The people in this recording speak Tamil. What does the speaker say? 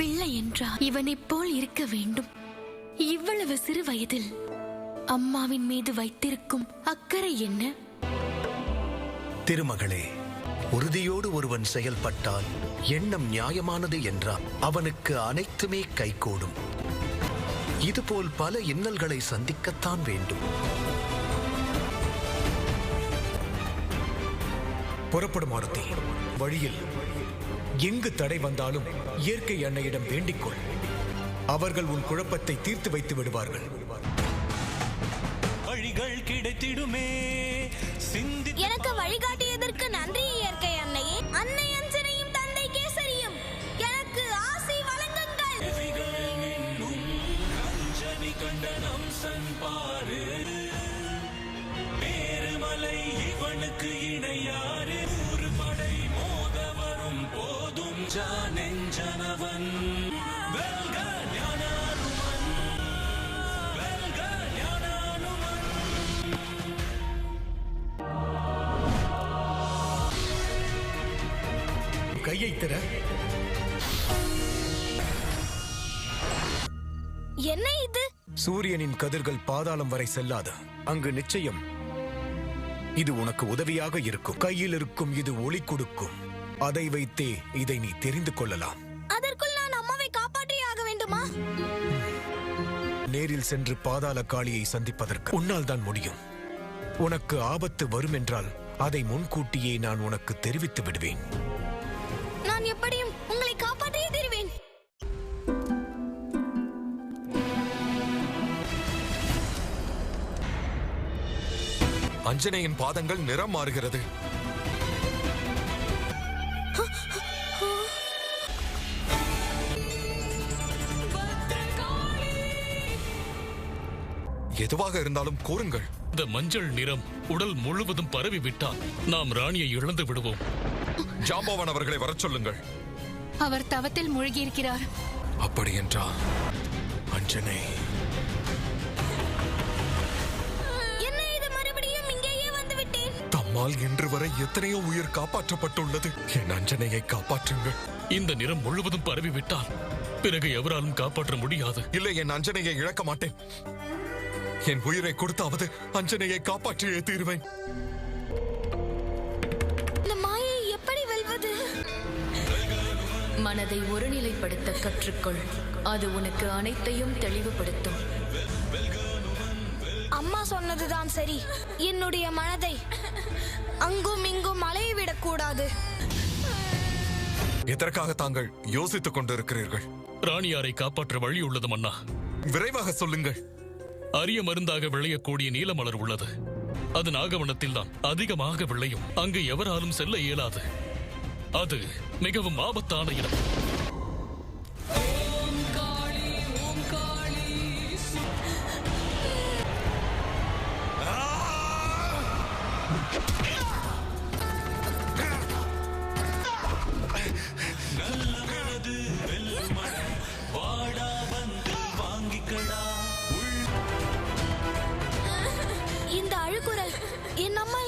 பிள்ளை என்றால் இவனைப் போல் இருக்க வேண்டும். இவ்வளவு சிறு வயதில் அம்மாவின் மீது வைத்திருக்கும் அக்கறை என்ன? திருமகளே, உறுதியோடு ஒருவன் செயல்பட்டால், எண்ணம் நியாயமானது என்றால் அவனுக்கு அனைத்துமே கைகூடும். இதுபோல் பல இன்னல்களை சந்திக்கத்தான் வேண்டும். புறப்படும் மாருதி. வழியில் எங்கு தடை வந்தாலும் இயற்கை அன்னையிடம் வேண்டிக்கொள். அவர்கள் உன் குழப்பத்தை தீர்த்து வைத்து விடுவார்கள். வழிகள் கிடைத்திடுமே. எனக்கு வழிகாட்டியதற்கு நன்றி இயற்கை அன்னையே. அன்னை அஞ்சனையும் தந்தை கேசரியும் எனக்கு ஆசி வழங்குங்கள். அஞ்சனி கண்டனம் சன்பாரு பேருமலை இவனுக்கு இணையாறு. ஒரு படை மோத வரும் போதும் ஜானெஞ்சனவன் வெல்க ஞானானுமன், வெல்க ஞானானுமன். கையை திற. என்ன இது? சூரியனின் கதிர்கள் பாதாளம் வரை செல்லாது. அங்கு நிச்சயம் இது உனக்கு உதவியாக இருக்கும். கையில் இருக்கும் இது ஒளி கொடுக்கும். அதை வைத்தே இதை நீ தெரிந்து கொள்ளலாம். அதற்குள் நான் அம்மாவை காப்பாற்றியே ஆக வேண்டுமா? நேரில் சென்று பாதாள காளியை சந்திப்பதற்கு உன்னால் தான் முடியும். உனக்கு ஆபத்து வரும் என்றால் அதை முன்கூட்டியே நான் உனக்கு தெரிவித்து விடுவேன். நான் எப்படியும் உங்களை காப்பாற்றியே தருவேன். அஞ்சனையின் பாதங்கள் நிறம் மாறுகிறது. எதுவாக இருந்தாலும் கூறுங்கள். இந்த மஞ்சள் நிறம் உடல் முழுவதும் பரவி விட்டால் நாம் ராணியை இழந்து விடுவோம். ஜாம்பவான் அவர்களை வரச் சொல்லுங்கள். அவர் தவத்தில் மூழ்கியிருக்கிறார். அப்படி என்றால் அஞ்சனை என்ன இது? மறுபடியும் இங்கேயே வந்து விட்டேன். தம்மால் இன்று வரை எத்தனையோ உயிர் காப்பாற்றப்பட்டுள்ளது. என் அஞ்சனையை காப்பாற்றுங்கள். இந்த நிறம் முழுவதும் பரவி விட்டால் பிறகு எவராலும் காப்பாற்ற முடியாது. இல்லை, என் அஞ்சனையை இழக்க மாட்டேன். என் உயிரை கொடுத்தாவது அஞ்சனையை காப்பாற்றியே தீர்வேன். இந்த மாயை எப்படி வெல்வது? மனதை ஒருநிலைப்படுத்த கற்றுக்கொள். அது உனக்கு அனைத்தையும் தெளிவுபடுத்தும். அம்மா சொன்னதுதான் சரி. என்னுடைய மனதை அங்கும் இங்கும் அலைய விடக்கூடாது. எதற்காக தாங்கள் யோசித்துக் கொண்டிருக்கிறீர்கள்? ராணியாரை காப்பாற்ற வழி உள்ளது மன்னா. விரைவாக சொல்லுங்கள். அரிய மருந்தாக விளையக்கூடிய நீலமலர் உள்ளது. அது நாகவனத்தில் தான் அதிகமாக விளையும். அங்கு எவராலும் செல்ல இயலாது. அது மிகவும் ஆபத்தான இடம். இந்த அழுகுரல் என் அம்மா